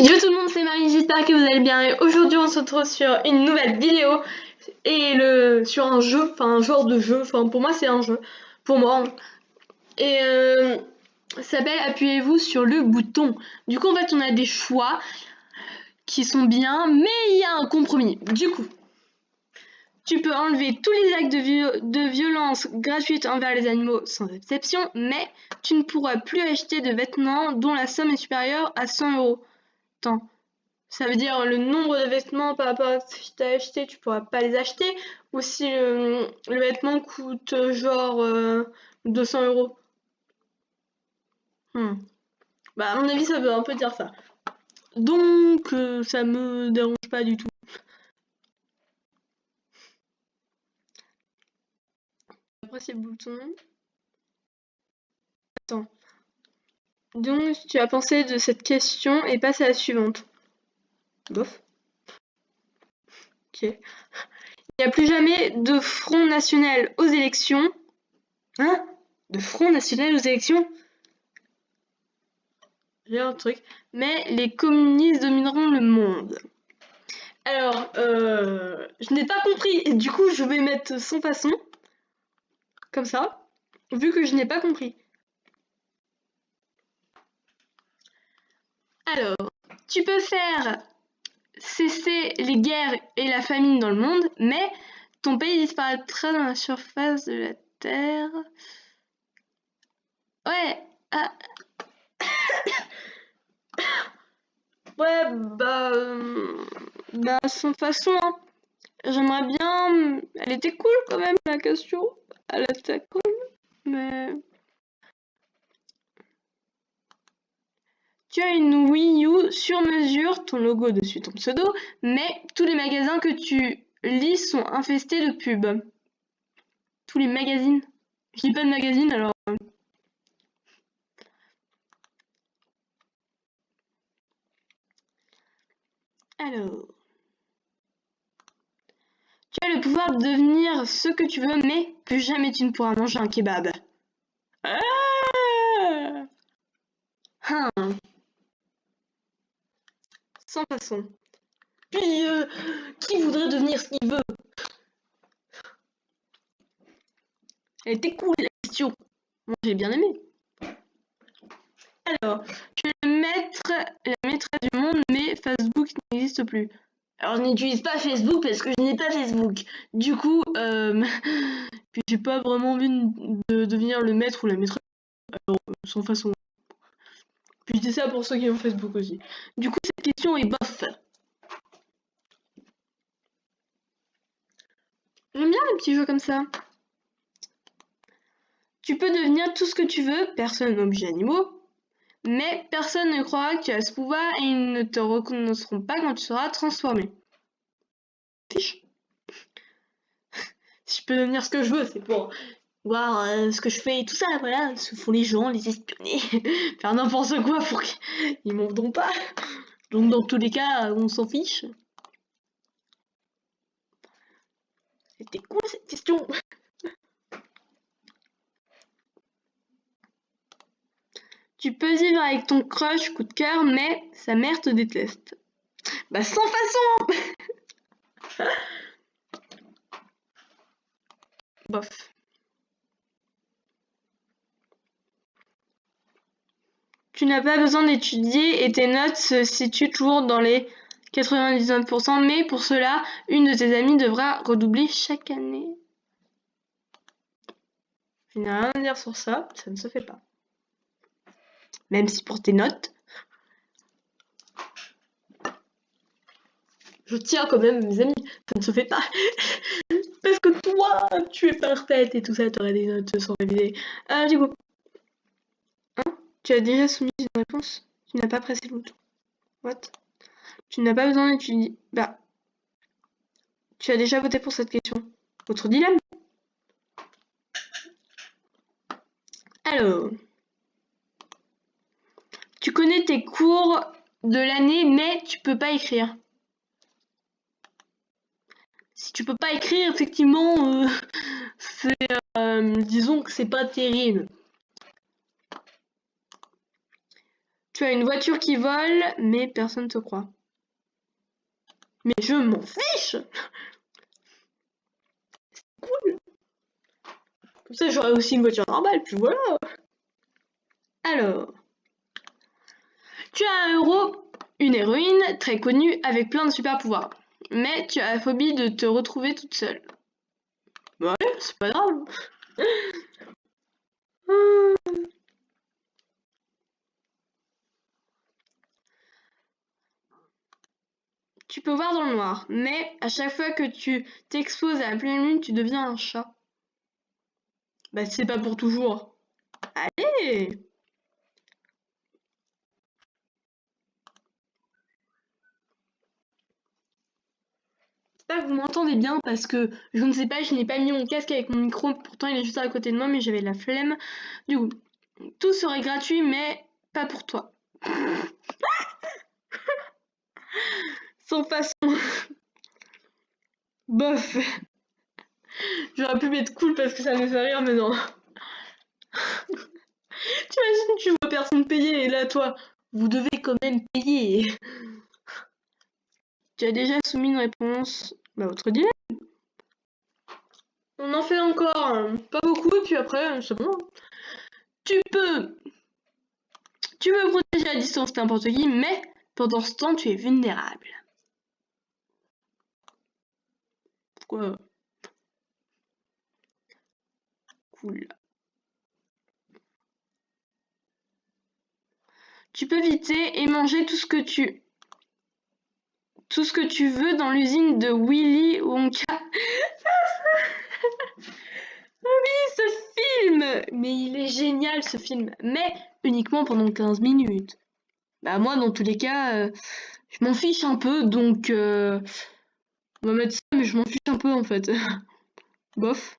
Yo tout le monde, c'est Marie, j'espère que vous allez bien et aujourd'hui on se retrouve sur une nouvelle vidéo et sur un jeu, enfin un genre de jeu, enfin pour moi c'est un jeu, pour moi. Et ça s'appelle appuyez-vous sur le bouton. Du coup en fait on a des choix qui sont bien, mais il y a un compromis. Du coup, tu peux enlever tous les actes de violence gratuite envers les animaux sans exception, mais tu ne pourras plus acheter de vêtements dont la somme est supérieure à 100 €. Attends. Ça veut dire le nombre de vêtements par rapport à ce que tu as acheté, tu pourras pas les acheter. Ou si le vêtement coûte genre 200 €. Bah, à mon avis, ça veut un peu dire ça. Donc, ça me dérange pas du tout. Après, c'est le bouton. Attends. Donc, tu as pensé de cette question et passe à la suivante. Bof. Ok. Il n'y a plus jamais de Front National aux élections. Hein? De Front National aux élections? J'ai un truc. Mais les communistes domineront le monde. Alors, je n'ai pas compris. Et du coup, je vais mettre sans façon. Comme ça. Vu que je n'ai pas compris. Alors, tu peux faire cesser les guerres et la famine dans le monde, mais ton pays disparaîtra dans la surface de la Terre. Ouais. Ah. Ouais, bah, sans façon, hein. J'aimerais bien. Elle était cool quand même, la question. Elle était cool, mais. Tu as une Wii U sur mesure, ton logo dessus, ton pseudo, mais tous les magasins que tu lis sont infestés de pubs. Tous les magazines. Je lis pas de magazines alors. Alors. Tu as le pouvoir de devenir ce que tu veux, mais plus jamais tu ne pourras manger un kebab. Ah Sans façon. Puis, qui voudrait devenir ce qu'il veut? Elle était cool la question. Moi j'ai bien aimé. Alors, tu es la maîtresse du monde, mais Facebook n'existe plus. Alors, je n'utilise pas Facebook parce que je n'ai pas Facebook. Du coup, puis j'ai pas vraiment envie de devenir le maître ou la maîtresse. Alors, sans façon. Puis je dis ça pour ceux qui ont Facebook aussi. Du coup, cette question est bof. J'aime bien les petits jeux comme ça. Tu peux devenir tout ce que tu veux, personne n'oblige animaux, mais personne ne croira que tu as ce pouvoir et ils ne te reconnaîtront pas quand tu seras transformé. Fiche. Si je peux devenir ce que je veux, c'est pour voir ce que je fais et tout ça, voilà, ce font les gens, les espionner, faire n'importe quoi pour qu'ils m'en vendront pas. Donc dans tous les cas, on s'en fiche. C'était cool cette question. Tu peux vivre avec ton crush, coup de cœur, mais sa mère te déteste. Bah sans façon. Bof. Tu n'as pas besoin d'étudier et tes notes se situent toujours dans les 99%, mais pour cela, une de tes amies devra redoubler chaque année. Je n'ai rien à dire sur ça, ça ne se fait pas. Même si pour tes notes, je tiens quand même mes amis, ça ne se fait pas. Parce que toi, tu es parfaite et tout ça, tu aurais des notes sans réviser. Du coup, hein, tu as déjà soumis une réponse. Tu n'as pas pressé le bouton. What? Tu n'as pas besoin d'étudier. Bah, tu as déjà voté pour cette question. Autre dilemme. Alors, tu connais tes cours de l'année, mais tu peux pas écrire. Si tu peux pas écrire, effectivement, disons que c'est pas terrible. Tu as une voiture qui vole, mais personne te croit. Mais je m'en fiche. C'est cool. Comme ça, j'aurai aussi une voiture normale, puis voilà. Alors, tu as un héros, une héroïne très connue avec plein de super pouvoirs. Mais tu as la phobie de te retrouver toute seule. Ouais, c'est pas grave. Tu peux voir dans le noir, mais à chaque fois que tu t'exposes à la pleine lune, tu deviens un chat. Bah c'est pas pour toujours. Allez! J'espère que vous m'entendez bien parce que je ne sais pas, je n'ai pas mis mon casque avec mon micro, pourtant il est juste à côté de moi, mais j'avais la flemme. Du coup, tout serait gratuit, mais pas pour toi. Sans façon. Bof. J'aurais pu m'être cool parce que ça me fait rire, mais non. T'imagines, tu vois personne payer et là, toi, vous devez quand même payer. Tu as déjà soumis une réponse. Bah, votre dilemme. On en fait encore, pas beaucoup, et puis après, c'est bon. Tu peux protéger à distance n'importe qui, mais pendant ce temps, tu es vulnérable. Pourquoi? Cool. Tu peux éviter et manger tout ce que tu veux dans l'usine de Willy Wonka. Oui, ce film! Mais il est génial ce film, mais uniquement pendant 15 minutes. Bah moi, dans tous les cas, je m'en fiche un peu, donc on va mettre ça, mais je m'en fiche un peu en fait. Bof.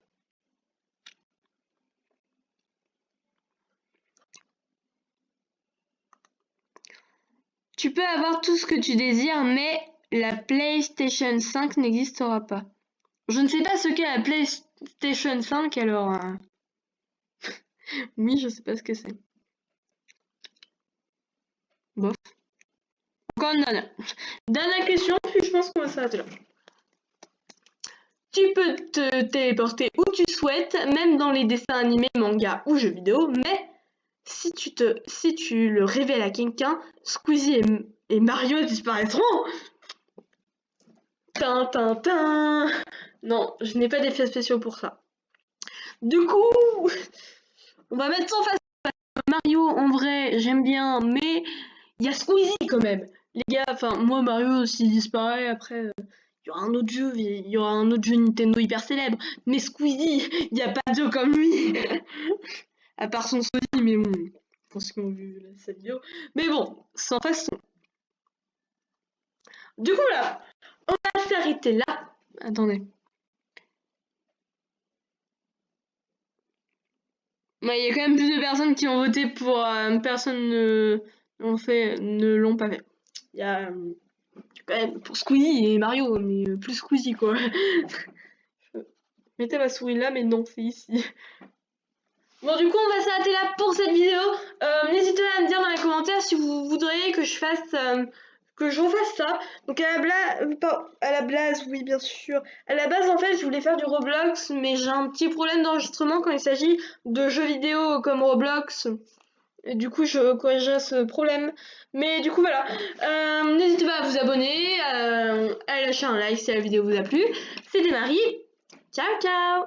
Tu peux avoir tout ce que tu désires, mais la PlayStation 5 n'existera pas. Je ne sais pas ce qu'est la PlayStation 5, alors... Oui, je sais pas ce que c'est. Bof. Encore une dernière. Dernière question, puis je pense qu'on va s'arrêter là. Tu peux te téléporter où tu souhaites, même dans les dessins animés, mangas ou jeux vidéo, mais si tu le révèles à quelqu'un, Squeezie et Mario disparaîtront. Tin. Non, je n'ai pas d'effets spéciaux pour ça. Du coup, on va mettre sans face. Mario, en vrai, j'aime bien, mais il y a Squeezie quand même. Les gars, enfin, moi, Mario, s'il disparaît, après, il y aura un autre jeu, il y aura un autre jeu Nintendo hyper célèbre. Mais Squeezie, il n'y a pas de jeu comme lui. À part son Sony, mais bon, je pense qu'ils ont vu cette vidéo. Mais bon, sans façon. Du coup, là, on va s'arrêter là. Attendez. Ouais, il y a quand même plus de personnes qui ont voté pour personne ne l'ont pas fait. Il y a quand même pour Squeezie et Mario, mais plus Squeezie quoi. Mettez ma souris là, mais non, c'est ici. Bon, du coup, on va s'arrêter là pour cette vidéo. N'hésitez pas à me dire dans les commentaires si vous voudriez que je fasse que je refasse ça. Donc à la base, oui bien sûr. À la base en fait je voulais faire du Roblox, mais j'ai un petit problème d'enregistrement quand il s'agit de jeux vidéo comme Roblox. Et du coup je corrigerai ce problème. Mais du coup voilà. N'hésitez pas à vous abonner, à lâcher un like si la vidéo vous a plu. C'était Marie. Ciao ciao.